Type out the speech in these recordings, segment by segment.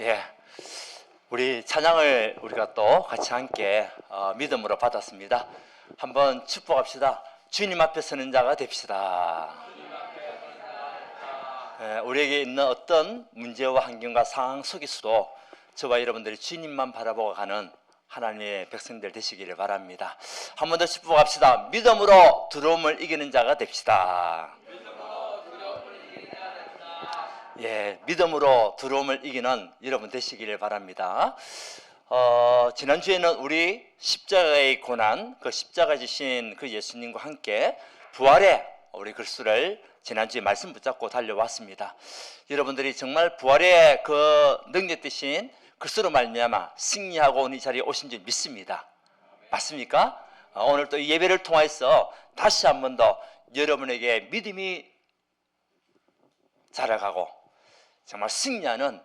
예, 우리 찬양을 우리가 또 같이 함께 믿음으로 받았습니다. 한번 축복합시다. 주님 앞에 서는 자가 됩시다. 예, 우리에게 있는 어떤 문제와 환경과 상황 속에서도 저와 여러분들이 주님만 바라보고 가는 하나님의 백성들 되시기를 바랍니다. 한 번 더 축복합시다. 믿음으로 두려움을 이기는 자가 됩시다. 예, 믿음으로 두려움을 이기는 여러분 되시기를 바랍니다. 지난주에는 우리 십자가의 고난, 그 십자가 지신 그 예수님과 함께 부활의 우리 글수를 지난주에 말씀 붙잡고 달려왔습니다. 여러분들이 정말 부활의 그 능력 되신 글수로 말미암아 승리하고 온 이 자리에 오신 줄 믿습니다. 맞습니까? 오늘 또 예배를 통해서 다시 한 번 더 여러분에게 믿음이 자라가고 정말 승리하는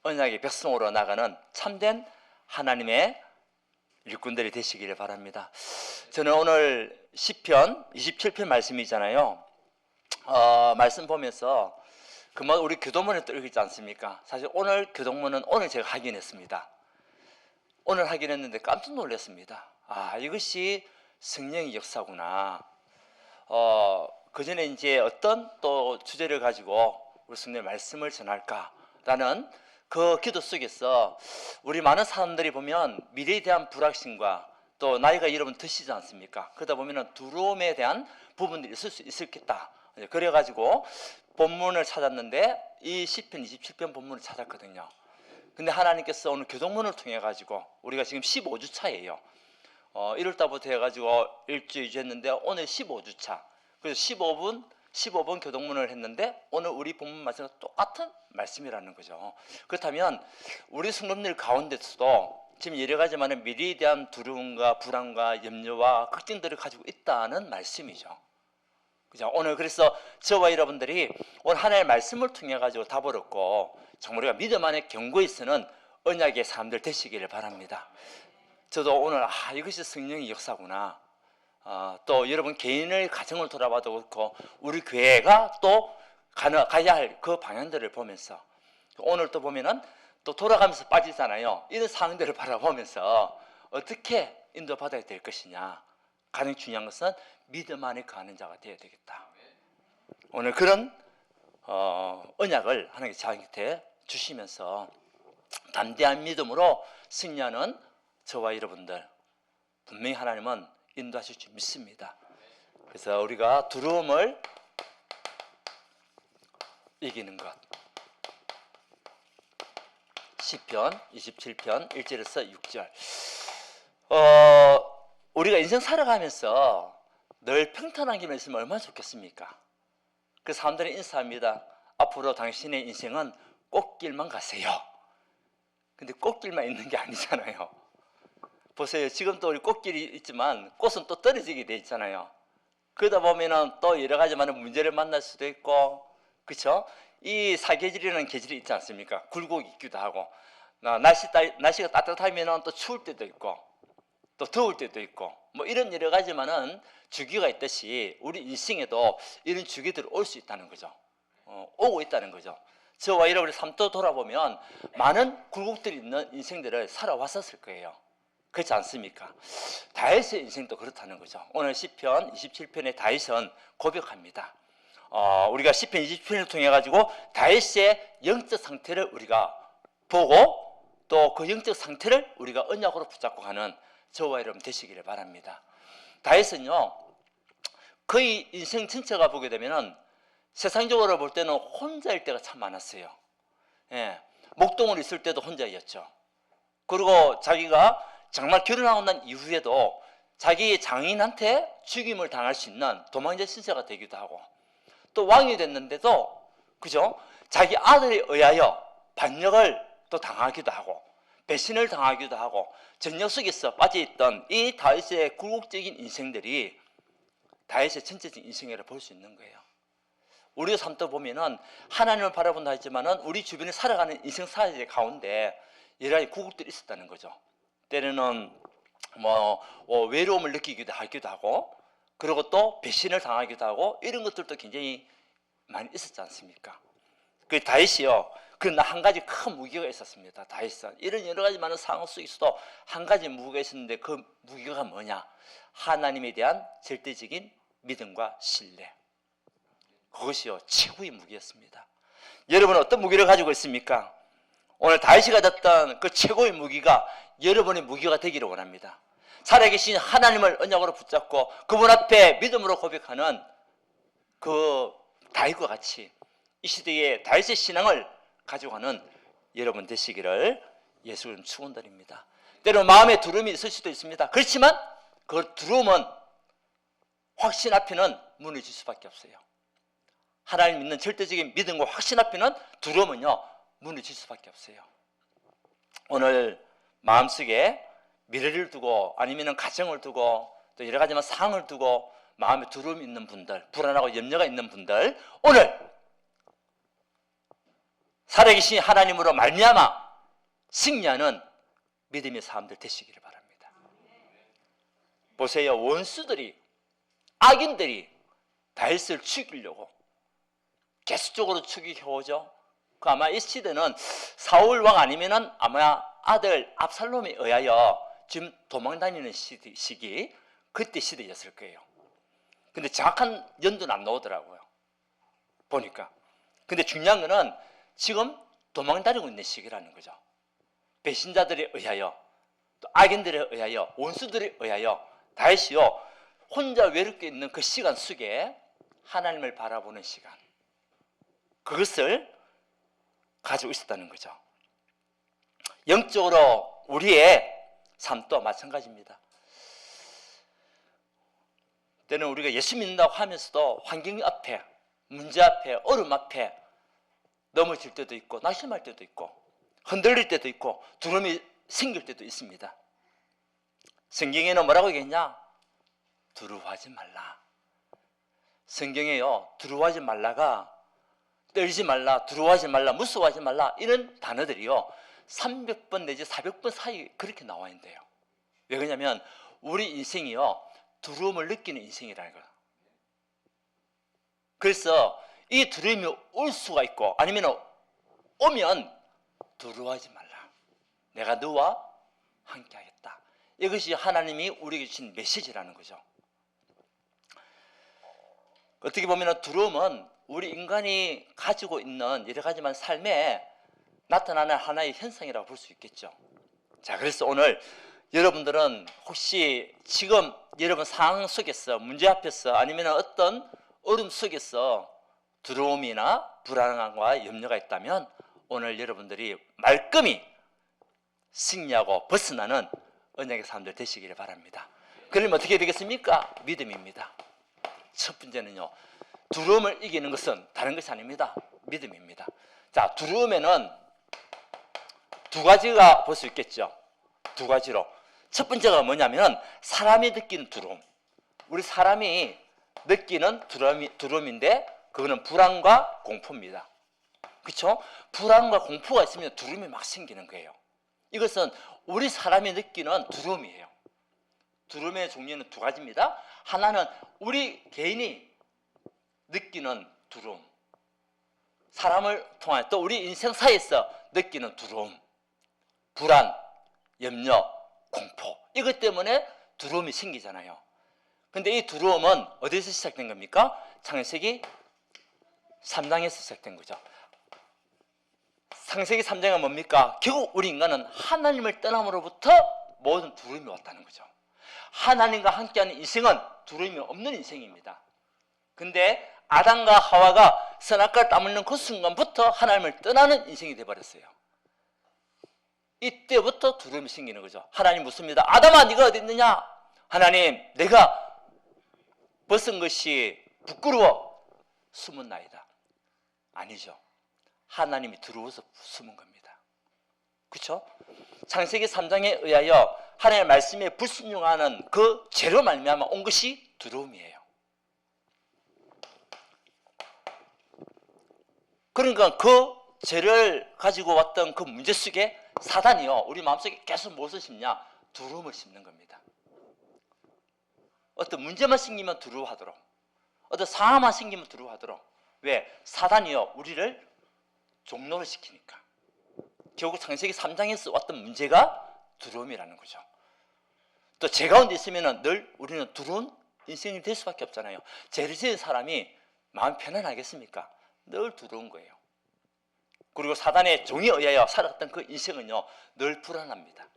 언약의 백성으로 나가는 참된 하나님의 일꾼들이 되시기를 바랍니다. 저는 오늘 시편 27편 말씀이잖아요. 말씀 보면서 우리 교도문에 또 읽지 않습니까? 사실 오늘 교도문은 오늘 제가 확인했습니다. 오늘 확인했는데 깜짝 놀랐습니다. 이것이 성령의 역사구나. 그 전에 이제 어떤 또 주제를 가지고 우리 성령의 말씀을 전할까라는 그 기도 속에서 우리 많은 사람들이 보면 미래에 대한 불확신과 또 나이가 여러분 드시지 않습니까? 그러다 보면 두려움에 대한 부분들이 있을 수 있겠다. 그래가지고 본문을 찾았는데 이 시편 27편 본문을 찾았거든요. 근데 하나님께서 오늘 교동문을 통해 가지고 우리가 지금 15주 차예요. 1월달부터 해가지고 일주 2주 했는데 오늘 15주 차. 그래서 15번 교동문을 했는데 오늘 우리 본문 말씀과 똑같은 말씀이라는 거죠. 그렇다면 우리 성도들 가운데서도 지금 여러 가지 많은 미래에 대한 두려움과 불안과 염려와 걱정들을 가지고 있다는 말씀이죠. 그죠? 오늘 그래서 저와 여러분들이 오늘 하나님의 말씀을 통해 가지고 답을 얻고 정말 우리가 믿음 안에 견고히 서는 언약의 사람들 되시기를 바랍니다. 저도 오늘 이것이 성령의 역사구나. 또 여러분 개인의 가정을 돌아봐도 그렇고 우리 교회가 또 가야 할 그 방향들을 보면서 오늘 또 보면은 또 돌아가면서 빠지잖아요. 이런 상황들을 바라보면서 어떻게 인도받아야 될 것이냐. 가장 중요한 것은 믿음 안에 거하는 자가 되어야 되겠다. 오늘 그런 언약을 하나님께서 저한테 주시면서 담대한 믿음으로 승리하는 저와 여러분들 분명히 하나님은 인도하실 줄 믿습니다. 그래서 우리가 두려움을 이기는 것. 시편 27편 1절에서 6절. 우리가 인생 살아가면서 늘 평탄한 길만 있으면 얼마나 좋겠습니까? 그 사람들이 인사합니다. 앞으로 당신의 인생은 꽃길만 가세요. 근데 꽃길만 있는 게 아니잖아요. 보세요. 지금도 우리 꽃길이 있지만 꽃은 또 떨어지게 돼 있잖아요. 그러다 보면은 또 여러 가지 많은 문제를 만날 수도 있고, 그렇죠? 이 사계절이라는 계절이 있지 않습니까? 굴곡이 있기도 하고, 날씨가 따뜻하면은 또 추울 때도 있고, 또 더울 때도 있고, 뭐 이런 여러 가지만은 주기가 있듯이 우리 인생에도 이런 주기들이 올 수 있다는 거죠. 오고 있다는 거죠. 저와 여러분의 삶도 돌아보면 많은 굴곡들이 있는 인생들을 살아왔었을 거예요. 그렇지 않습니까? 다윗의 인생도 그렇다는 거죠. 오늘 시편 27편의 다윗은 고백합니다. 우리가 시편 27편을 통해 가지고 다윗의 영적 상태를 우리가 보고 또 그 영적 상태를 우리가 언약으로 붙잡고 가는 저와 여러분 되시기를 바랍니다. 다윗은요, 거의 인생 전체가 보게 되면은 세상적으로 볼 때는 혼자일 때가 참 많았어요. 예, 목동을 있을 때도 혼자였죠. 그리고 자기가 정말 결혼하고 난 이후에도 자기 장인한테 죽임을 당할 수 있는 도망자 신세가 되기도 하고, 또 왕이 됐는데도 그죠? 자기 아들에 의하여 반역을 또 당하기도 하고 배신을 당하기도 하고 전역 속에서 빠져있던 이 다윗의 굴곡적인 인생들이 다윗의 전체적인 인생이라고 볼 수 있는 거예요. 우리의 삶도 보면은 하나님을 바라본다 했지만은 우리 주변에 살아가는 인생 사회 가운데 여러 가지 굴곡들이 있었다는 거죠. 때로는 외로움을 느끼기도 하기도 하고, 그리고 또 배신을 당하기도 하고, 이런 것들도 굉장히 많이 있었지 않습니까? 그 다윗이요, 그러나 한 가지 큰 무기가 있었습니다. 다윗은 이런 여러 가지 많은 상황 속에서도 한 가지 무기가 있었는데 그 무기가 뭐냐? 하나님에 대한 절대적인 믿음과 신뢰. 그것이요 최고의 무기였습니다. 여러분은 어떤 무기를 가지고 있습니까? 오늘 다윗이 가졌던 그 최고의 무기가 여러분의 무기가 되기를 원합니다. 살아계신 하나님을 언약으로 붙잡고 그분 앞에 믿음으로 고백하는 그 다윗과 같이 이 시대에 다윗의 신앙을 가져가는 여러분 되시기를 예수님 축원드립니다. 때로 마음에 두려움이 있을 수도 있습니다. 그렇지만 그 두려움은 확신 앞에는 무너질 수밖에 없어요. 하나님 믿는 절대적인 믿음과 확신 앞에는 두려움은요 무너질 수밖에 없어요. 오늘 마음속에 미래를 두고 아니면 가정을 두고 또 여러 가지 상황을 두고 마음에 두려움이 있는 분들, 불안하고 염려가 있는 분들, 오늘 살아계신 하나님으로 말미암아 승리하는 믿음의 사람들 되시기를 바랍니다. 보세요, 원수들이, 악인들이 다윗을 죽이려고 계속적으로 죽이려오죠. 그 아마 이 시대는 사울 왕 아니면은 아마 아들 압살롬에 의하여 지금 도망다니는 시기 그때 시대였을 거예요. 근데 정확한 연도는 안 나오더라고요. 보니까. 근데 중요한 거는 지금 도망다니고 있는 시기라는 거죠. 배신자들에 의하여, 또 악인들에 의하여, 원수들에 의하여 다윗이요 혼자 외롭게 있는 그 시간 속에 하나님을 바라보는 시간, 그것을 가지고 있었다는 거죠. 영적으로 우리의 삶도 마찬가지입니다. 때는 우리가 예수 믿는다고 하면서도 환경 앞에, 문제 앞에, 어려움 앞에 넘어질 때도 있고 낙심할 때도 있고 흔들릴 때도 있고 두려움이 생길 때도 있습니다. 성경에는 뭐라고 얘기했냐? 두려워하지 말라. 성경에요 두려워하지 말라가 떨지 말라, 두려워하지 말라, 무서워하지 말라 이런 단어들이요 300번 내지 400번 사이 그렇게 나와 있는데요. 왜 그러냐면 우리 인생이요 두려움을 느끼는 인생이라는 거예요. 그래서 이 두려움이 올 수가 있고 아니면 오면 두려워하지 말라. 내가 너와 함께 하겠다. 이것이 하나님이 우리에게 주신 메시지라는 거죠. 어떻게 보면 두려움은 우리 인간이 가지고 있는 여러 가지만 삶에 나타나는 하나의 현상이라고 볼 수 있겠죠. 자, 그래서 오늘 여러분들은 혹시 지금 여러분 상황 속에서 문제 앞에서 아니면 어떤 어려움 속에서 두려움이나 불안함과 염려가 있다면 오늘 여러분들이 말끔히 승리하고 벗어나는 언약의 사람들 되시기를 바랍니다. 그러면 어떻게 되겠습니까? 믿음입니다. 첫 번째는요 두려움을 이기는 것은 다른 것이 아닙니다. 믿음입니다. 자, 두려움에는 두 가지가 볼 수 있겠죠. 두 가지로. 첫 번째가 뭐냐면 사람이 느끼는 두려움. 우리 사람이 느끼는 두려움인데 그거는 불안과 공포입니다. 그렇죠? 불안과 공포가 있으면 두려움이 막 생기는 거예요. 이것은 우리 사람이 느끼는 두려움이에요. 두려움의 종류는 두 가지입니다. 하나는 우리 개인이 느끼는 두려움, 사람을 통해 또 우리 인생 사이에서 느끼는 두려움, 불안, 염려, 공포 이것 때문에 두려움이 생기잖아요. 근데 이 두려움은 어디서 시작된 겁니까? 창세기 3장에서 시작된 거죠. 창세기 3장은 뭡니까? 결국 우리 인간은 하나님을 떠남으로부터 모든 두려움이 왔다는 거죠. 하나님과 함께하는 인생은 두려움이 없는 인생입니다. 근데 아담과 하와가 선악과를 따먹는 그 순간부터 하나님을 떠나는 인생이 되어버렸어요. 이때부터 두려움이 생기는 거죠. 하나님 묻습니다. 아담아 네가 어디 있느냐? 하나님 내가 벗은 것이 부끄러워 숨었나이다. 아니죠. 하나님이 두려워서 숨은 겁니다. 그렇죠? 창세기 3장에 의하여 하나님의 말씀에 불순종하는 그 죄로 말미암아 온 것이 두려움이에요. 그러니까 그 죄를 가지고 왔던 그 문제 속에 사단이요 우리 마음속에 계속 무엇을 심냐? 두려움을 심는 겁니다. 어떤 문제만 생기면 두려워하도록, 어떤 상황만 생기면 두려워하도록. 왜? 사단이요 우리를 종로를 시키니까. 결국 창세기 3장에서 왔던 문제가 두려움이라는 거죠. 또 죄 가운데 있으면 늘 우리는 두려운 인생이 될 수밖에 없잖아요. 죄를 지은 사람이 마음 편안하겠습니까? 늘 두려운 거예요. 그리고 사단의 종에 의하여 살았던 그 인생은요, 늘 불안합니다.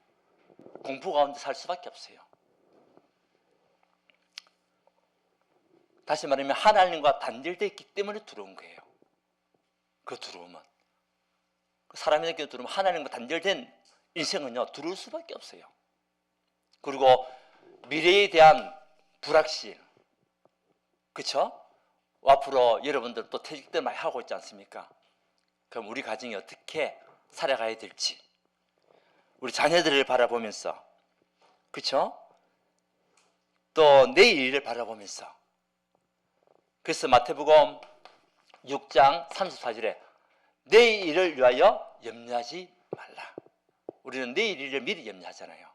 공포 가운데 살 수밖에 없어요. 다시 말하면 하나님과 단절되어 있기 때문에 두려운 거예요. 그 두려움은. 사람이 느끼는 두려움, 하나님과 단절된 인생은요, 두려울 수밖에 없어요. 그리고 미래에 대한 불확실, 그렇죠? 앞으로 여러분들 또 퇴직들 많이 하고 있지 않습니까? 그럼 우리 가정이 어떻게 살아가야 될지, 우리 자녀들을 바라보면서, 그렇죠? 또 내일 일을 바라보면서. 그래서 마태복음 6장 34절에 내일 일을 위하여 염려하지 말라. 우리는 내일 일을 미리 염려하잖아요.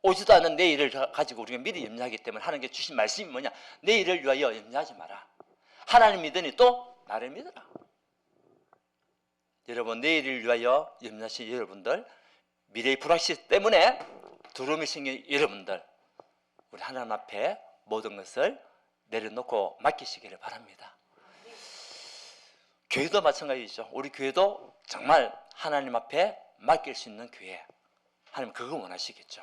오지도 않은 내일을 가지고 우리가 미리 염려하기 때문에 하나님께 주신 말씀이 뭐냐? 내일을 위하여 염려하지 마라. 하나님 믿으니 또 나를 믿어라. 여러분, 내일을 위하여 염려하신 여러분들, 미래의 불확실 때문에 두려움이 생긴 여러분들, 우리 하나님 앞에 모든 것을 내려놓고 맡기시기를 바랍니다. 교회도 마찬가지죠. 우리 교회도 정말 하나님 앞에 맡길 수 있는 교회, 하나님 그거 원하시겠죠.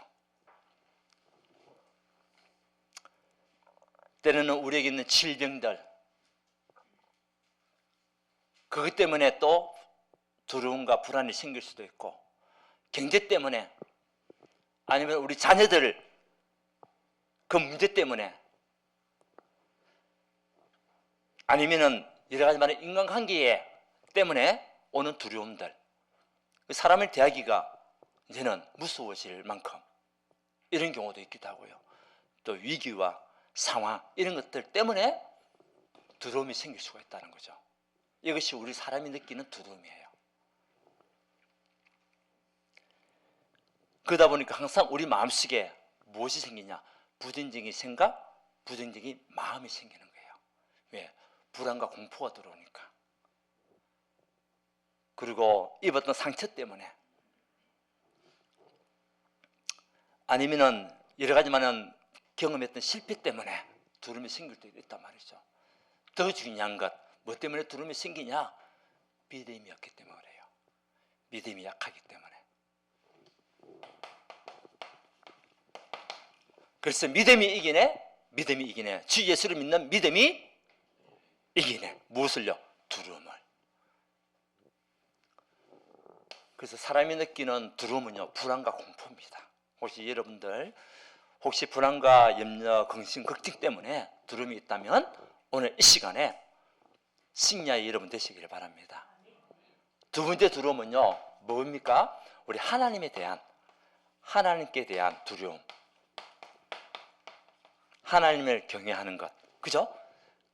때로는 우리에게 있는 질병들, 그것 때문에 또 두려움과 불안이 생길 수도 있고, 경제 때문에, 아니면 우리 자녀들 그 문제 때문에, 아니면은 여러 가지 많은 인간관계 때문에 오는 두려움들, 사람을 대하기가 이제는 무서워질 만큼 이런 경우도 있기도 하고요. 또 위기와 상황, 이런 것들 때문에 두려움이 생길 수가 있다는 거죠. 이것이 우리 사람이 느끼는 두려움이에요. 그러다 보니까 항상 우리 마음속에 무엇이 생기냐? 부정적인 생각, 부정적인 마음이 생기는 거예요. 왜? 불안과 공포가 들어오니까. 그리고 입었던 상처 때문에, 아니면은 여러 가지 많은 경험했던 실패 때문에 두려움이 생길 때도 있단 말이죠. 더 중요한 것, 뭐 때문에 두려움이 생기냐? 믿음이 없기 때문에 그래요. 믿음이 약하기 때문에. 그래서 믿음이 이기네, 믿음이 이기네. 주 예수를 믿는 믿음이 이기네. 무엇을요? 두려움을. 그래서 사람이 느끼는 두려움은요, 불안과 공포입니다. 혹시 여러분들 혹시 불안과 염려, 근심, 걱정 때문에 두려움이 있다면 오늘 이 시간에 승리의 여러분 되시기를 바랍니다. 두 번째 두려움은요, 뭡니까? 우리 하나님께 대한 두려움. 하나님을 경외하는 것. 그죠?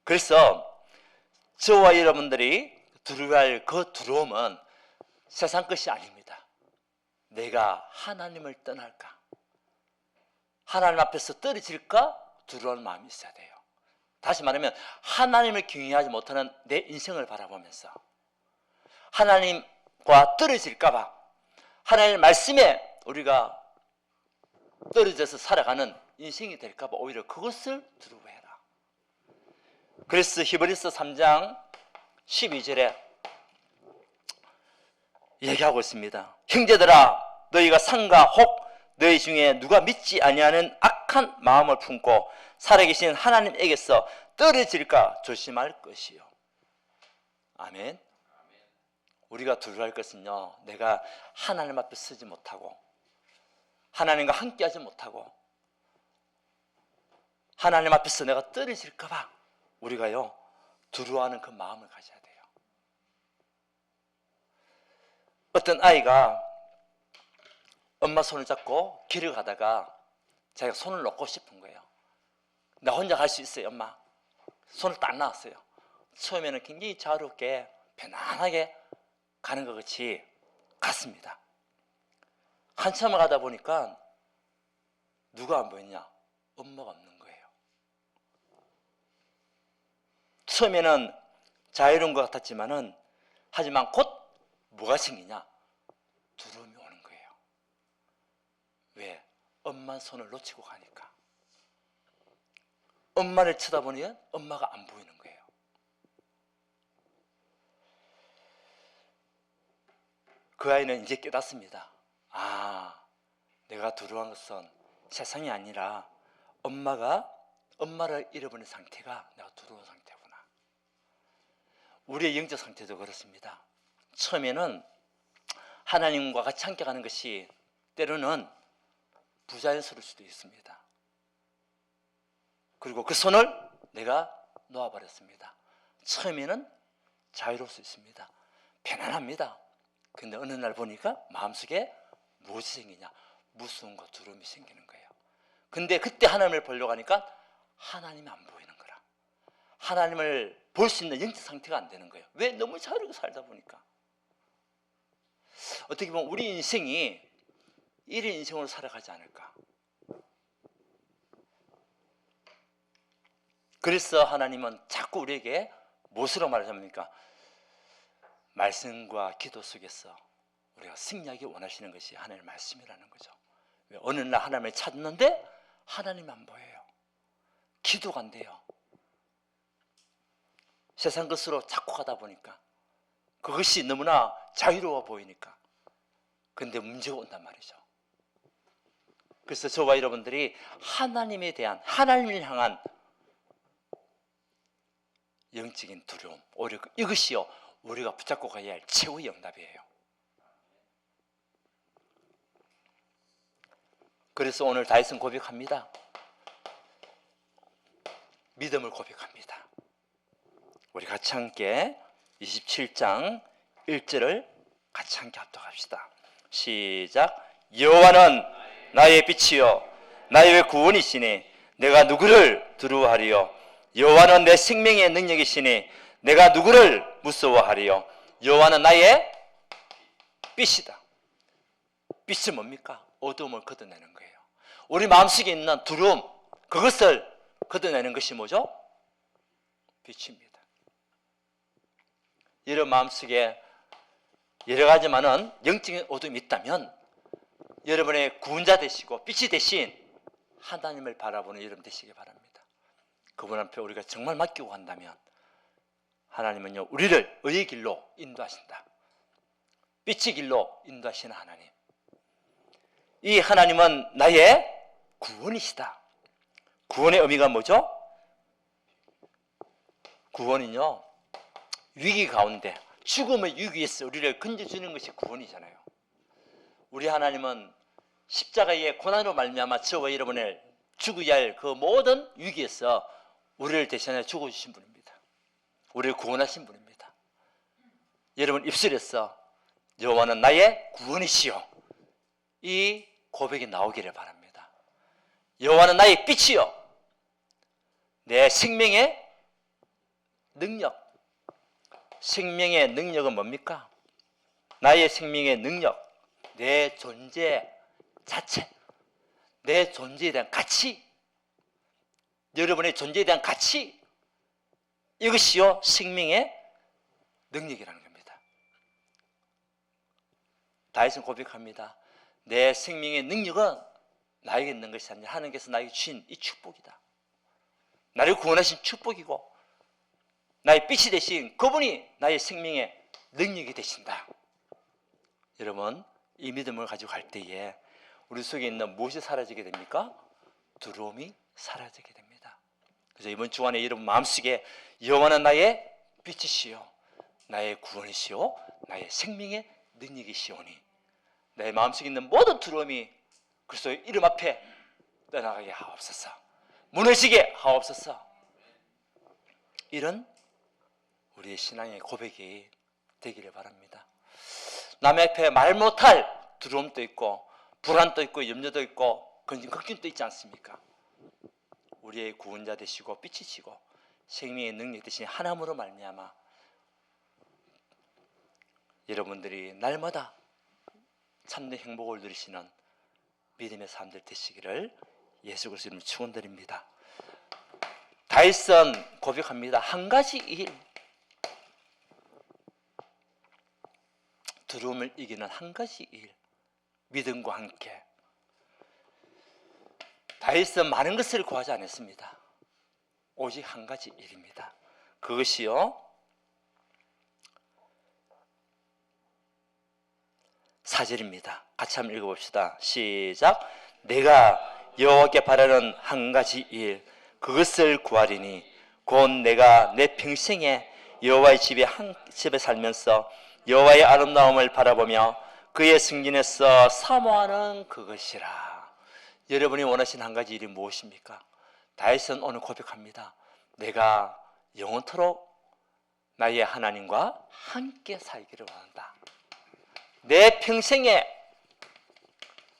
그래서 저와 여러분들이 두려워할 그 두려움은 세상 것이 아닙니다. 내가 하나님을 떠날까? 하나님 앞에서 떨어질까? 두려워하는 마음이 있어야 돼요. 다시 말하면 하나님을 경외하지 못하는 내 인생을 바라보면서 하나님과 떨어질까 봐, 하나님의 말씀에 우리가 떨어져서 살아가는 인생이 될까 봐 오히려 그것을 두려워해라. 그래서 히브리서 3장 12절에 얘기하고 있습니다. 형제들아, 너희가 상과 혹 너희 중에 누가 믿지 아니하는 악한 마음을 품고 살아계신 하나님에게서 떨어질까 조심할 것이요. 아멘. 우리가 두려워할 것은요, 내가 하나님 앞에 서지 못하고 하나님과 함께하지 못하고 하나님 앞에서 내가 떨어질까 봐 우리가요, 두려워하는 그 마음을 가져야 돼요. 어떤 아이가 엄마 손을 잡고 길을 가다가 자기가 손을 놓고 싶은 거예요. 나 혼자 갈 수 있어요, 엄마. 손을 딱 놨어요. 처음에는 굉장히 자유롭게 편안하게 가는 것 같이 갔습니다. 한참을 가다 보니까 누가 안 보였냐? 엄마가 없는 거예요. 처음에는 자유로운 것 같았지만은 하지만 곧 뭐가 생기냐? 두려움이 오는 거예요. 왜? 엄마 손을 놓치고 가니까. 엄마를 쳐다보니 엄마가 안 보이는 거예요. 그 아이는 이제 깨닫습니다. 아, 내가 두려워한 것은 세상이 아니라 엄마를 잃어버린 상태가 내가 두려운 상태구나. 우리의 영적 상태도 그렇습니다. 처음에는 하나님과 같이 함께 가는 것이 때로는 부자연스러울 수도 있습니다. 그리고 그 손을 내가 놓아버렸습니다. 처음에는 자유로울 수 있습니다. 편안합니다. 근데 어느 날 보니까 마음속에 무엇이 생기냐? 무서움과 두려움이 생기는 거예요. 근데 그때 하나님을 보려고 하니까 하나님이 안 보이는 거라. 하나님을 볼 수 있는 영적 상태가 안 되는 거예요. 왜? 너무 자유롭게 살다 보니까. 어떻게 보면 우리 인생이 이런 인생으로 살아가지 않을까. 그래서 하나님은 자꾸 우리에게 무엇으로 말하자니까 말씀과 기도 속에서 우리가 승리하기 원하시는 것이 하나님의 말씀이라는 거죠. 어느 날 하나님을 찾는데 하나님이 안 보여요. 기도가 안 돼요. 세상 것으로 자꾸 가다 보니까 그것이 너무나 자유로워 보이니까. 근데 문제가 온단 말이죠. 그래서 저와 여러분들이 하나님에 대한, 하나님을 향한 영적인 두려움, 오히려 이것이요 우리가 붙잡고 가야 할 최후의 응답이에요. 그래서 오늘 다윗은 고백합니다. 믿음을 고백합니다. 우리 같이 함께 27장 1절을 같이 함께 합독합시다. 시작. 여호와는 나의 빛이요 나의 구원이시니 내가 누구를 두려워하리요. 여호와는 내 생명의 능력이시니 내가 누구를 무서워하리요. 여호와는 나의 빛이다. 빛이 뭡니까? 어둠을 걷어내는 거예요. 우리 마음속에 있는 두려움, 그것을 걷어내는 것이 뭐죠? 빛입니다. 여러분 마음속에 여러 가지 많은 영적인 어둠이 있다면 여러분의 구원자 되시고 빛이 되신 하나님을 바라보는 여러분 되시기 바랍니다. 그분 앞에 우리가 정말 맡기고 간다면 하나님은요 우리를 의의 길로 인도하신다. 빛의 길로 인도하시는 하나님. 이 하나님은 나의 구원이시다. 구원의 의미가 뭐죠? 구원은요 위기 가운데 죽음의 위기에서 우리를 건져주는 것이 구원이잖아요. 우리 하나님은 십자가의 고난으로 말미암아 저와 여러분을 죽어야 할 그 모든 위기에서 우리를 대신해 죽어주신 분입니다. 우리를 구원하신 분입니다. 여러분 입술에서 여호와는 나의 구원이시요 이 고백이 나오기를 바랍니다. 여호와는 나의 빛이요 내 생명의 능력. 생명의 능력은 뭡니까? 나의 생명의 능력, 내 존재 자체, 내 존재에 대한 가치, 여러분의 존재에 대한 가치, 이것이요 생명의 능력이라는 겁니다. 다윗은 고백합니다. 내 생명의 능력은 나에게 있는 것이 아니라 하나님께서 나에게 주신 이 축복이다. 나를 구원하신 축복이고 나의 빛이 되신 그분이 나의 생명의 능력이 되신다. 여러분 이 믿음을 가지고 갈 때에 우리 속에 있는 무엇이 사라지게 됩니까? 두려움이 사라지게 됩니다. 그래서 이번 주간에 여러분 마음속에 여호와는 나의 빛이시요 나의 구원이시요 나의 생명의 능력이시오니 내 마음속에 있는 모든 두려움이 그리스도의 이름 앞에 떠나가게 하옵소서. 무너지게 하옵소서. 이런 우리의 신앙의 고백이 되기를 바랍니다. 남의 앞에 말 못할 두려움도 있고 불안도 있고 염려도 있고 걱정도 있지 않습니까? 우리의 구원자 되시고 빛이시고 생명의 능력 되신 하나님으로 말미암아 여러분들이 날마다 참된 행복을 누리시는 믿음의 사람들 되시기를 예수 그리스도 이름으로 축원드립니다. 다윗은 고백합니다. 한 가지 일 두려움을 이기는 한 가지 일, 믿음과 함께. 다윗은 많은 것을 구하지 않았습니다. 오직 한 가지 일입니다. 그것이요, 4절입니다. 같이 한번 읽어봅시다. 시작. 내가 여호와께 바라는 한 가지 일, 그것을 구하리니 곧 내가 내 평생에 여호와의 집에 살면서 여호와의 아름다움을 바라보며 그의 승진에서 사모하는 그것이라. 여러분이 원하시는 한 가지 일이 무엇입니까? 다윗은 오늘 고백합니다. 내가 영원토록 나의 하나님과 함께 살기를 원한다. 내 평생에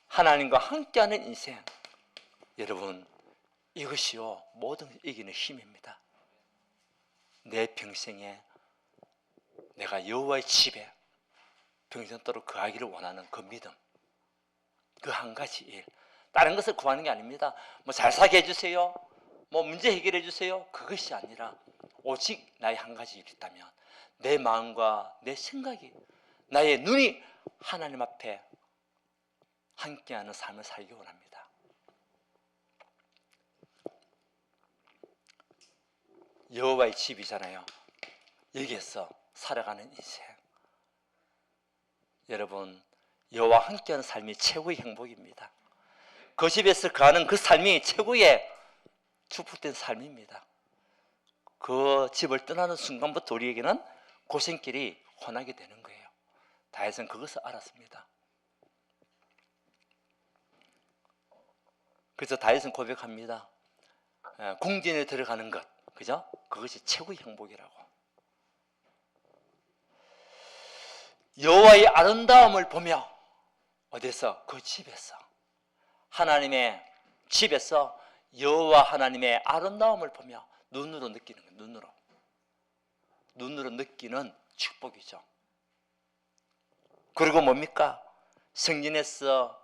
하나님과 함께하는 인생, 여러분, 이것이요 모든 이기는 힘입니다. 내 평생에 내가 여호와의 집에 평생도록 거하기를 원하는 그 믿음, 그 한 가지 일. 다른 것을 구하는 게 아닙니다. 뭐 잘 사게 해주세요, 뭐 문제 해결해 주세요, 그것이 아니라 오직 나의 한 가지 일이 있다면 내 마음과 내 생각이, 나의 눈이 하나님 앞에 함께하는 삶을 살기 원합니다. 여호와의 집이잖아요. 여기에서 살아가는 인생. 여러분, 여호와 함께하는 삶이 최고의 행복입니다. 그 집에서 가는 그 삶이 최고의 축복된 삶입니다. 그 집을 떠나는 순간부터 우리에게는 고생길이 훤하게 되는 거예요. 다윗은 그것을 알았습니다. 그래서 다윗은 고백합니다. 궁전에 들어가는 것, 그죠? 그것이 최고의 행복이라고. 여호와의 아름다움을 보며, 어디서? 그 집에서, 하나님의 집에서 여호와 하나님의 아름다움을 보며 눈으로 느끼는 거예요. 눈으로 느끼는 축복이죠. 그리고 뭡니까? 성전에서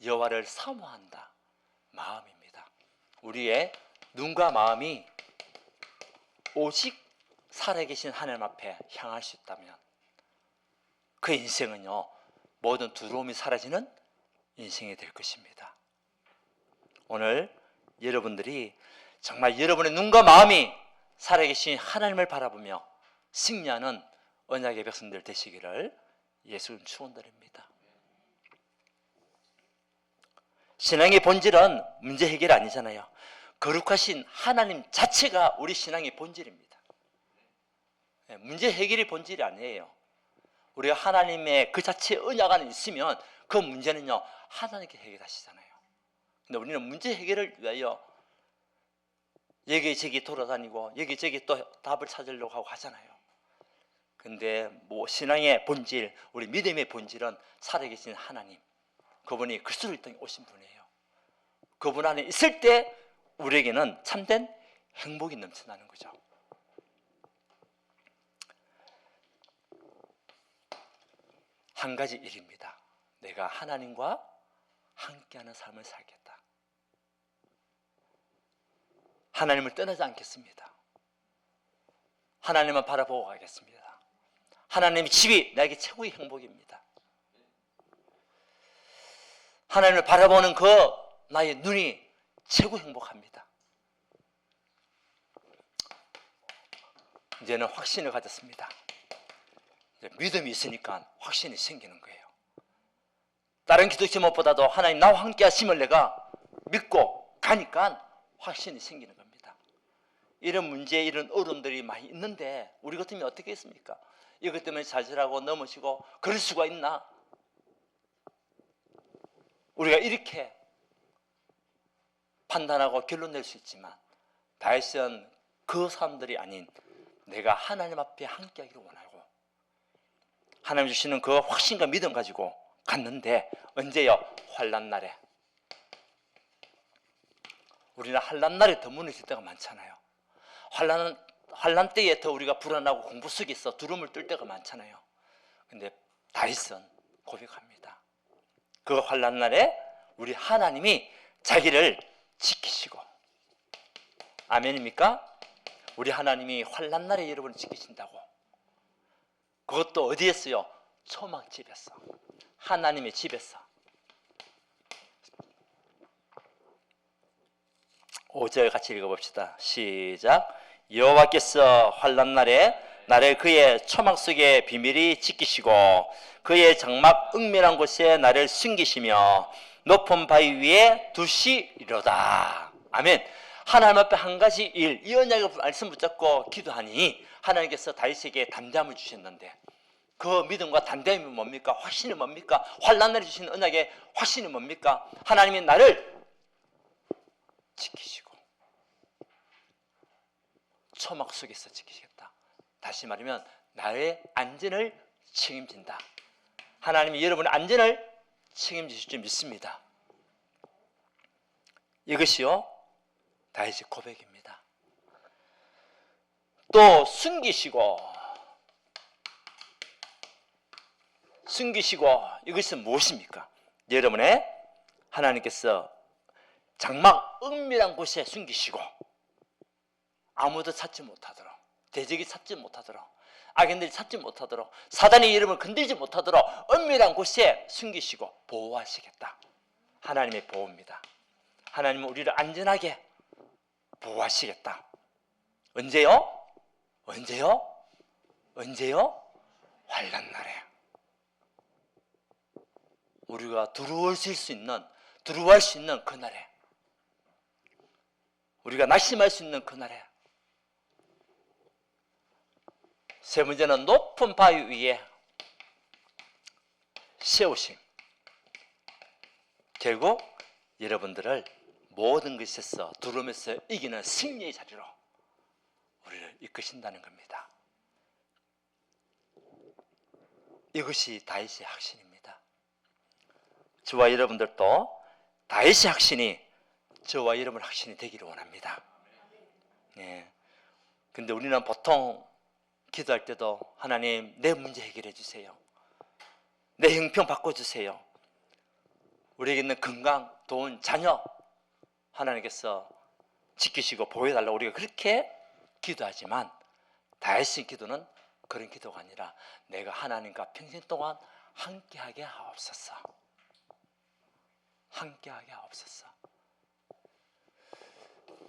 여호와를 사모한다. 마음입니다. 우리의 눈과 마음이 오직 살아계신 하나님 앞에 향할 수 있다면 그 인생은요, 모든 두려움이 사라지는 인생이 될 것입니다. 오늘 여러분들이 정말 여러분의 눈과 마음이 살아계신 하나님을 바라보며 승리하는 언약의 백성들 되시기를 예수님 축원드립니다. 신앙의 본질은 문제 해결 아니잖아요. 거룩하신 하나님 자체가 우리 신앙의 본질입니다. 문제 해결이 본질이 아니에요. 우리가 하나님의 그 자체의 언약 안에 있으면 그 문제는요, 하나님께 해결하시잖아요. 근데 우리는 문제 해결을 위하여 여기저기 돌아다니고 여기저기 또 답을 찾으려고 하고 하잖아요. 근데 뭐 신앙의 본질, 우리 믿음의 본질은 살아계신 하나님, 그분이 그리스도를 통해 오신 분이에요. 그분 안에 있을 때 우리에게는 참된 행복이 넘쳐나는 거죠. 한 가지 일입니다. 내가 하나님과 함께하는 삶을 살겠다. 하나님을 떠나지 않겠습니다. 하나님만 바라보고 가겠습니다. 하나님의 집이 나에게 최고의 행복입니다. 하나님을 바라보는 그 나의 눈이 최고 행복합니다. 이제는 확신을 가졌습니다. 이제 믿음이 있으니까 확신이 생기는 거예요. 다른 기도 제목보다도 하나님 나와 함께 하심을 내가 믿고 가니까 확신이 생기는 겁니다. 이런 문제, 이런 어려움들이 많이 있는데 우리 같으면 어떻게 했습니까? 이것 때문에 좌절하고 넘어지고 그럴 수가 있나? 우리가 이렇게 판단하고 결론 낼 수 있지만 다윗은 그 사람들이 아닌 내가 하나님 앞에 함께하기를 원하고 하나님 주시는 그 확신과 믿음 가지고 갔는데 언제요? 환난 날에. 우리는 환난 날에 더 무너질 때가 많잖아요. 환난 때에 더 우리가 불안하고 공부 속에서 두려움을 떨 때가 많잖아요. 근데 다윗은 고백합니다. 그 환난 날에 우리 하나님이 자기를 지키시고, 아멘입니까? 우리 하나님이 환난 날에 여러분을 지키신다고. 그것도 어디에서요? 초막집에서, 하나님의 집에서. 5절 같이 읽어봅시다. 시작. 여호와께서 환난 날에 나를 그의 초막 속에 비밀히 지키시고 그의 장막 은밀한 곳에 나를 숨기시며 높은 바위 위에 두시리로다. 아멘. 하나님 앞에 한 가지 일, 이 언약의 말씀 붙잡고 기도하니 하나님께서 다윗에게 담대함을 주셨는데, 그 믿음과 담대함이 뭡니까? 확신이 뭡니까? 환난 날에 주신 언약의 확신이 뭡니까? 하나님이 나를 지키시고 초막 속에서 지키시겠다. 다시 말하면 나의 안전을 책임진다. 하나님이 여러분의 안전을 책임지실 줄 믿습니다. 이것이요 다윗의 고백입니다. 또 숨기시고 이것은 무엇입니까? 여러분의 하나님께서 장막 은밀한 곳에 숨기시고 아무도 찾지 못하도록, 대적이 찾지 못하도록, 악인들이 찾지 못하도록, 사단이 여러분을 건들지 못하도록 은밀한 곳에 숨기시고 보호하시겠다. 하나님의 보호입니다. 하나님은 우리를 안전하게 보호하시겠다. 언제요? 환난 날에 우리가 두려워할 수 있는 그날에, 우리가 낙심할 수 있는 그날에. 세 번째는 높은 바위 위에 세우심. 결국 여러분들을 모든 것에서 두려움에서 이기는 승리의 자리로 우리를 이끄신다는 겁니다. 이것이 다윗의 확신입니다. 저와 여러분들도 다윗의 확신이 저와 여러분의 확신이 되기를 원합니다. 네. 근데 우리는 보통 기도할 때도 하나님 내 문제 해결해 주세요. 내 형편 바꿔주세요. 우리에게 있는 건강, 돈, 자녀 하나님께서 지키시고 보호해달라고 우리가 그렇게 기도하지만 다윗의 기도는 그런 기도가 아니라 내가 하나님과 평생 동안 함께하게 하옵소서. 함께하게 하옵소서.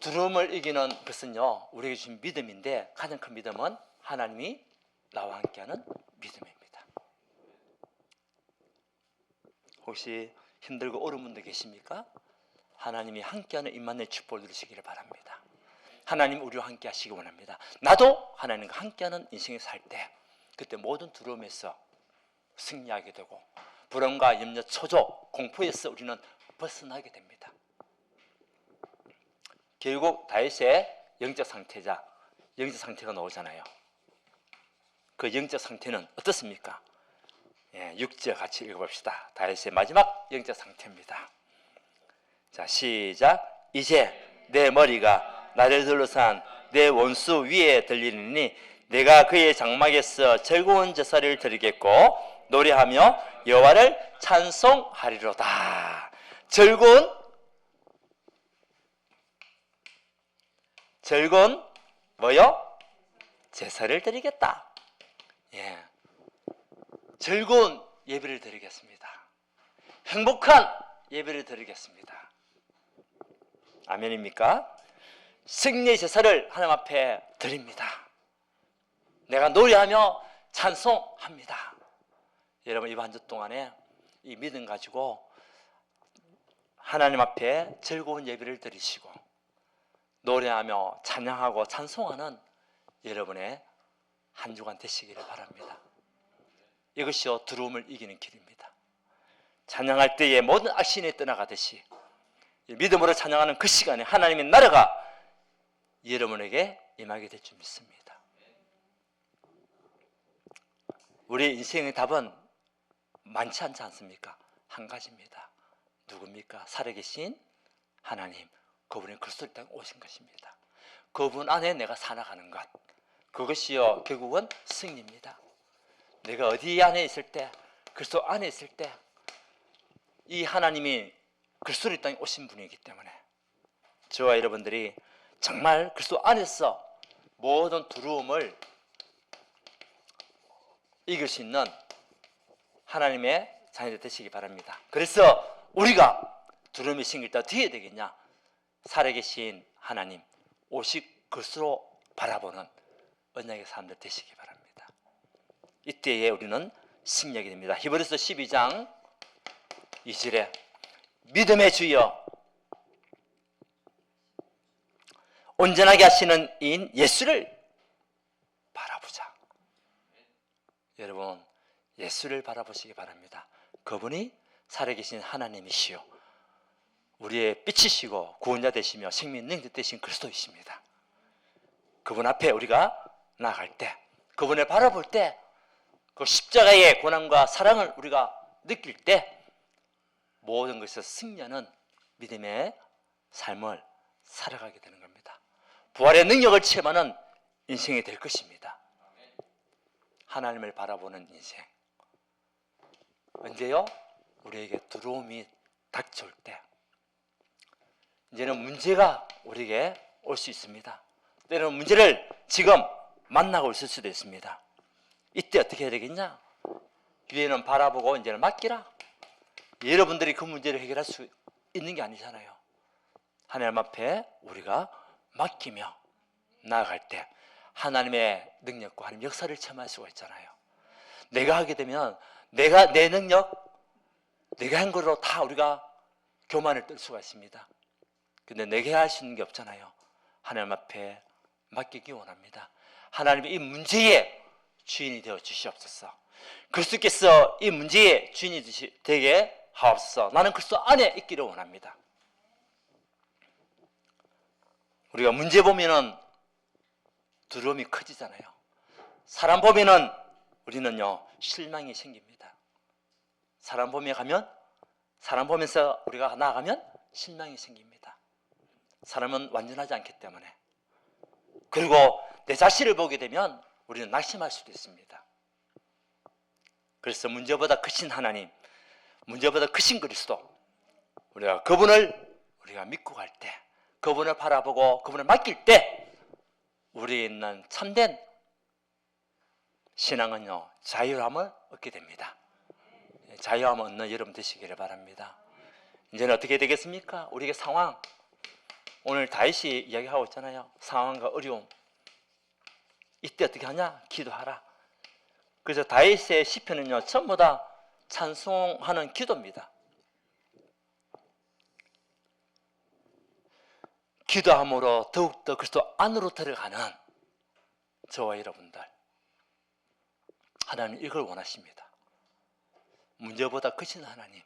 두려움을 이기는 것은요 우리에게 주신 믿음인데 가장 큰 믿음은 하나님이 나와 함께하는 믿음입니다. 혹시 힘들고 어려운 분들 계십니까? 하나님이 함께하는 임마누엘 축복을 누리시기를 바랍니다. 하나님 우리와 함께 하시기 원합니다. 나도 하나님과 함께하는 인생을 살 때 그때 모든 두려움에서 승리하게 되고 불안과 염려, 초조, 공포에서 우리는 벗어나게 됩니다. 결국 다윗의 영적 상태가 나오잖아요. 그 영적 상태는 어떻습니까? 6절 같이 읽어봅시다. 다윗의 마지막 영적 상태입니다. 자, 시작. 이제 내 머리가 나를 둘러싼 내 원수 위에 들리니 내가 그의 장막에서 즐거운 제사를 드리겠고 노래하며 여호와를 찬송하리로다. 즐거운 뭐요? 제사를 드리겠다. 즐거운 예배를 드리겠습니다. 행복한 예배를 드리겠습니다. 아멘입니까? 승리의 제사를 하나님 앞에 드립니다. 내가 노래하며 찬송합니다. 여러분 이번 한 주 동안에 이 믿음 가지고 하나님 앞에 즐거운 예배를 드리시고 노래하며 찬양하고 찬송하는 여러분의 한 주간 되시기를 바랍니다. 이것이요 두려움을 이기는 길입니다. 찬양할 때에 모든 악신이 떠나가듯이 믿음으로 찬양하는 그 시간에 하나님의 나라가 여러분에게 임하게 될 줄 믿습니다. 우리 인생의 답은 많지 않지 않습니까? 한 가지입니다. 누굽니까? 살아계신 하나님, 그분의 그리스도의 땅에 오신 것입니다. 그분 안에 내가 살아가는 것, 그것이요 결국은 승리입니다. 내가 어디 안에 있을 때, 그리스도 안에 있을 때 이 하나님이 그리스도의 땅에 오신 분이기 때문에 저와 여러분들이 정말 그리스도 안에서 모든 두려움을 이길 수 있는 하나님의 자녀들 되시기 바랍니다. 그래서 우리가 두려움이 생길 때 어떻게 해야 되겠냐? 살아계신 하나님 오직 그것으로 바라보는 언약의 사람들 되시기 바랍니다. 이때에 우리는 승리하게 됩니다. 히브리서 12장 2절에 믿음의 주여 온전하게 하시는 이인 예수를 바라보자. 여러분 예수를 바라보시기 바랍니다. 그분이 살아계신 하나님이시요 우리의 빛이시고 구원자 되시며 생명 능력 되신 그리스도이십니다. 그분 앞에 우리가 나아갈 때, 그분을 바라볼 때, 그 십자가의 고난과 사랑을 우리가 느낄 때 모든 것에서 승리하는 믿음의 삶을 살아가게 되는 겁니다. 부활의 능력을 체험하는 인생이 될 것입니다. 하나님을 바라보는 인생. 언제요? 우리에게 두려움이 닥쳐올 때, 이제는 문제가 우리에게 올 수 있습니다. 때로는 문제를 지금 만나고 있을 수도 있습니다. 이때 어떻게 해야 되겠냐? 위에는 바라보고 이제는 맡기라. 여러분들이 그 문제를 해결할 수 있는 게 아니잖아요. 하나님 앞에 우리가 맡기며 나아갈 때 하나님의 능력과 하나님의 역사를 체험할 수가 있잖아요. 내가 하게 되면 내가 내 능력, 내가 한 거로 다 우리가 교만을 떨 수가 있습니다. 근데 내게 할 수 있는 게 없잖아요. 하나님 앞에 맡기기 원합니다. 하나님이 이 문제의 주인이 되어 주시옵소서. 그리스도께서 이 문제의 주인이 되게 하옵소서. 나는 그리스도 안에 있기를 원합니다. 우리가 문제 보면은 두려움이 커지잖아요. 사람 보면은 우리는요 실망이 생깁니다. 사람 보면서 우리가 나아가면 실망이 생깁니다. 사람은 완전하지 않기 때문에. 그리고 내 자신을 보게 되면 우리는 낙심할 수도 있습니다. 그래서 문제보다 크신 하나님, 문제보다 크신 그리스도, 우리가 그분을 우리가 믿고 갈 때, 그분을 바라보고 그분을 맡길 때 우리에 있는 참된 신앙은요 자유함을 얻게 됩니다. 자유함을 얻는 여러분 되시기를 바랍니다. 이제는 어떻게 되겠습니까? 우리에게 상황, 오늘 다윗이 이야기하고 있잖아요. 상황과 어려움. 이때 어떻게 하냐? 기도하라. 그래서 다윗의 시편은요 전부 다 찬송하는 기도입니다. 기도함으로 더욱더 그리스도 안으로 들어가는 저와 여러분들, 하나님 이걸 원하십니다. 문제보다 크신 하나님,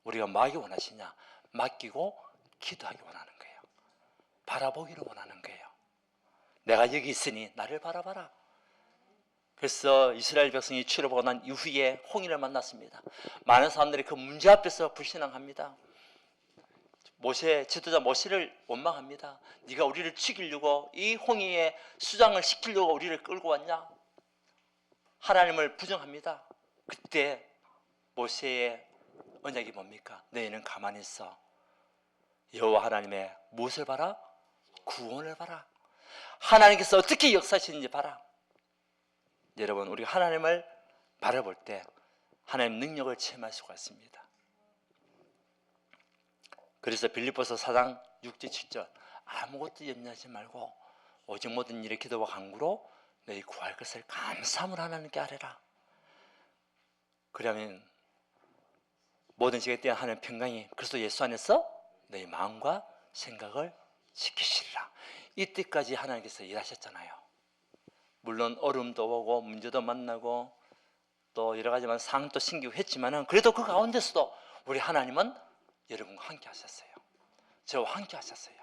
우리가 뭐 하기 원하시냐? 맡기고 기도하기 원하는 거예요. 바라보기를 원하는 거예요. 내가 여기 있으니 나를 바라봐라. 그래서 이스라엘 백성이 출애굽하고 난 이후에 홍해를 만났습니다. 많은 사람들이 그 문제 앞에서 불신앙합니다. 지도자 모세를 원망합니다. 네가 우리를 죽이려고 이 홍해에 수장을 시키려고 우리를 끌고 왔냐? 하나님을 부정합니다. 그때 모세의 언약이 뭡니까? 너희는 가만히 있어. 여호와 하나님의 무엇을 봐라? 구원을 봐라. 하나님께서 어떻게 역사하시는지 봐라. 여러분, 우리가 하나님을 바라볼 때 하나님의 능력을 체험할 수가 있습니다. 그래서 빌립보서 4장 6절 7절 아무것도 염려하지 말고 오직 모든 일에 기도와 간구로 너희 구할 것을 감사함으로 하나님께 아뢰라. 그러면 모든 시기에 대한 하나님의 평강이 그리스도 예수 안에서 너희 마음과 생각을 지키시리라. 이때까지 하나님께서 일하셨잖아요. 물론 어려움도 오고 문제도 만나고 또 여러 가지만 상도 생기고 했지만은 그래도 그 가운데서도 우리 하나님은 여러분과 함께 하셨어요. 저와 함께 하셨어요.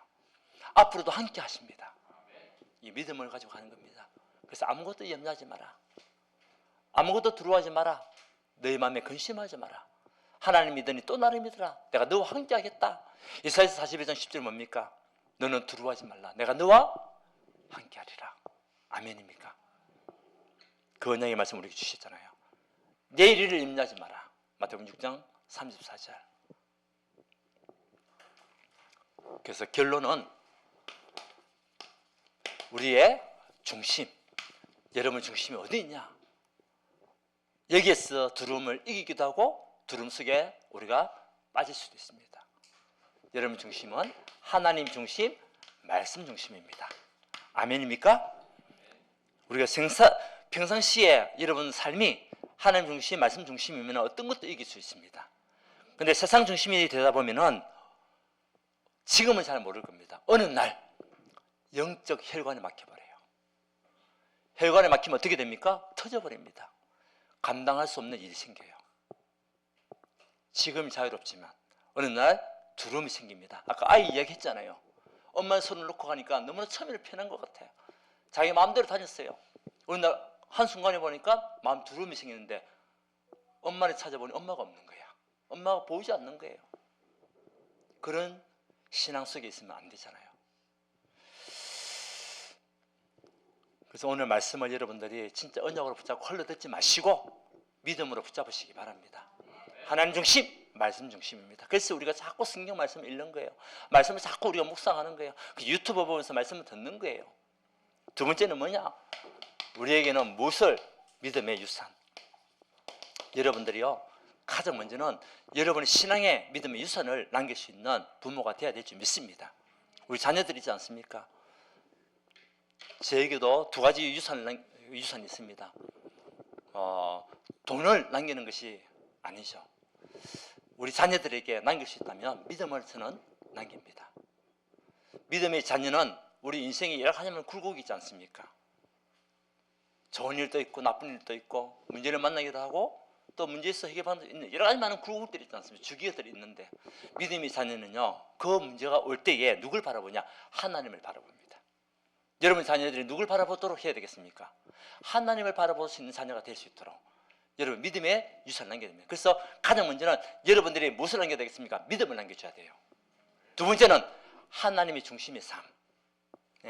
앞으로도 함께 하십니다. 이 믿음을 가지고 가는 겁니다. 그래서 아무것도 염려하지 마라. 아무것도 두려워하지 마라. 너희 마음에 근심하지 마라. 하나님 믿으니 또 나를 믿으라. 내가 너와 함께 하겠다. 이사야서 41장 10절 뭡니까? 너는 두려워하지 말라. 내가 너와 함께 하리라. 아멘입니까? 그 언약의 말씀 우리에게 주셨잖아요. 내일 일을 염려하지 마라. 마태복음 6장 34절. 그래서 결론은 우리의 중심, 여러분 중심이 어디 있냐? 여기에서 두려움을 이기기도 하고 두려움 속에 우리가 빠질 수도 있습니다. 여러분 중심은 하나님 중심, 말씀 중심입니다. 아멘입니까? 우리가 평상시에 여러분 삶이 하나님 중심, 말씀 중심이면 어떤 것도 이길 수 있습니다. 근데 세상 중심이 되다 보면은 지금은 잘 모를 겁니다. 어느 날 영적 혈관에 막혀버려요. 혈관에 막히면 어떻게 됩니까? 터져버립니다. 감당할 수 없는 일이 생겨요. 지금 자유롭지만 어느 날 두려움이 생깁니다. 아까 아이 이야기했잖아요. 엄마의 손을 놓고 가니까 너무나 처음에는 편한 것 같아요. 자기 마음대로 다녔어요. 어느 날 한순간에 보니까 마음 두려움이 생기는데 엄마를 찾아보니 엄마가 없는 거야. 엄마가 보이지 않는 거예요. 그런 신앙 속에 있으면 안 되잖아요. 그래서 오늘 말씀을 여러분들이 진짜 언약으로 붙잡고 흘러듣지 마시고 믿음으로 붙잡으시기 바랍니다. 하나님 중심, 말씀 중심입니다. 그래서 우리가 자꾸 성경 말씀을 읽는 거예요. 말씀을 자꾸 우리가 묵상하는 거예요. 유튜브 보면서 말씀을 듣는 거예요. 두 번째는 뭐냐? 우리에게는 무엇을? 믿음의 유산. 여러분들이요, 가장 먼저는 여러분의 신앙의 믿음의 유산을 남길 수 있는 부모가 되어야 될 줄 믿습니다. 우리 자녀들이지 않습니까? 저에게도 두 가지 유산이 있습니다. 돈을 남기는 것이 아니죠. 우리 자녀들에게 남길 수 있다면 믿음을 저는 남깁니다. 믿음의 자녀는 우리 인생에 여러 가지 굴곡이 있지 않습니까? 좋은 일도 있고 나쁜 일도 있고 문제를 만나기도 하고 또 문제에서 해결하는 데 있는 여러 가지 많은 굴곡들이 있지 않습니까? 주기들이 있는데 믿음의 자녀는요, 그 문제가 올 때에 누굴 바라보냐? 하나님을 바라봅니다. 여러분 자녀들이 누굴 바라보도록 해야 되겠습니까? 하나님을 바라볼 수 있는 자녀가 될 수 있도록 여러분 믿음의 유산을 남겨야 됩니다. 그래서 가장 먼저는 여러분들이 무엇을 남겨야 되겠습니까? 믿음을 남겨줘야 돼요. 두 번째는 하나님이 중심의 삶.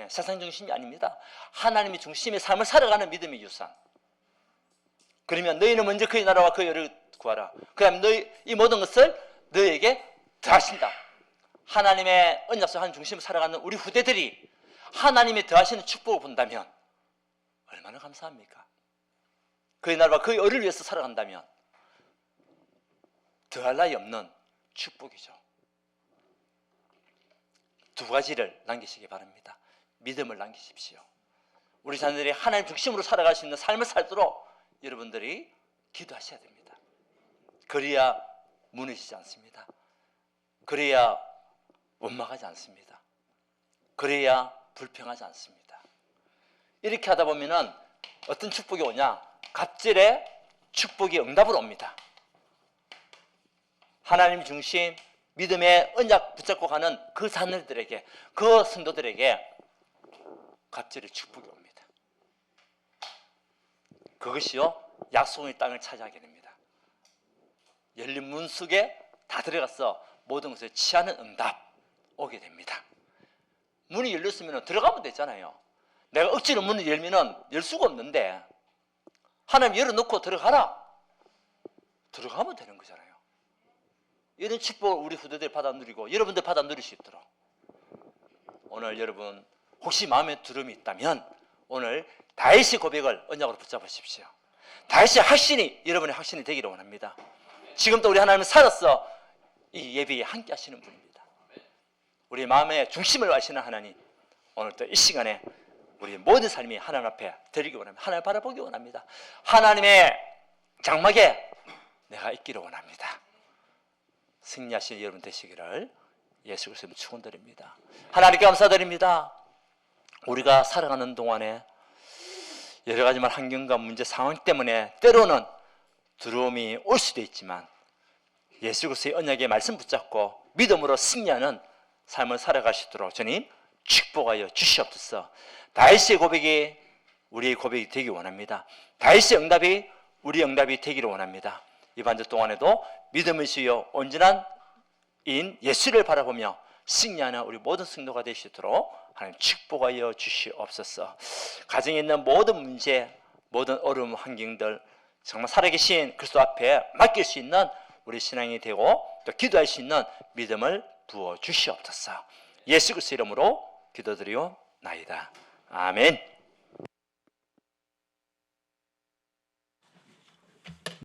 세상 중심이 아닙니다. 하나님이 중심의 삶을 살아가는 믿음의 유산. 그러면 너희는 먼저 그의 나라와 그의 의를 구하라. 그다음 너희 이 모든 것을 너희에게 더하신다. 하나님의 언약속 한 중심을 살아가는 우리 후대들이 하나님의 더하시는 축복을 본다면 얼마나 감사합니까? 그의 나라와 그의 의를 위해서 살아간다면 더할 나위 없는 축복이죠. 두 가지를 남기시기 바랍니다. 믿음을 남기십시오. 우리 자녀들이 하나님 중심으로 살아갈 수 있는 삶을 살도록 여러분들이 기도하셔야 됩니다. 그래야 무너지지 않습니다. 그래야 원망하지 않습니다. 그래야 불평하지 않습니다. 이렇게 하다 보면은 어떤 축복이 오냐? 갑절의 축복이 응답으로 옵니다. 하나님 중심 믿음의 언약 붙잡고 가는 그 자녀들에게, 그 성도들에게 갑절의 축복이 옵니다. 그것이요, 약속의 땅을 차지하게 됩니다. 열린 문 속에 다 들어가서 모든 것을 취하는 응답 오게 됩니다. 문이 열렸으면 들어가면 되잖아요. 내가 억지로 문을 열면 열 수가 없는데 하나님 열어놓고 들어가라. 들어가면 되는 거잖아요. 이런 축복을 우리 후대들 받아 누리고 여러분들 받아 누릴 수 있도록 오늘 여러분 혹시 마음에 두려움이 있다면 오늘 다윗의 고백을 언약으로 붙잡으십시오. 다윗의 확신이 여러분의 확신이 되기를 원합니다. 지금도 우리 하나님은 살아서 이 예배에 함께 하시는 분입니다. 우리 마음의 중심을 아시는 하나님, 오늘 또 이 시간에 우리 모든 삶이 하나님 앞에 드리기 원합니다. 하나님을 바라보기 원합니다. 하나님의 장막에 내가 있기를 원합니다. 승리하신 여러분 되시기를 예수 그리스도로 축원드립니다. 하나님께 감사드립니다. 우리가 살아가는 동안에 여러 가지 환경과 문제 상황 때문에 때로는 두려움이 올 수도 있지만 예수 그리스도의 언약의 말씀 붙잡고 믿음으로 승리하는 삶을 살아가시도록 주님 축복하여 주시옵소서. 다윗의 고백이 우리의 고백이 되기 원합니다. 다윗의 응답이 우리의 응답이 되기를 원합니다. 이번 주 동안에도 믿음의 주여 온전한 인 예수를 바라보며 승리하는 우리 모든 성도가 되시도록 하나님 축복하여 주시옵소서. 가정에 있는 모든 문제, 모든 어려움, 환경들 정말 살아계신 그리스도 앞에 맡길 수 있는 우리 신앙이 되고 또 기도할 수 있는 믿음을 부어 주시옵소서. 예수 그리스도 이름으로 기도드리옵나이다. 아멘.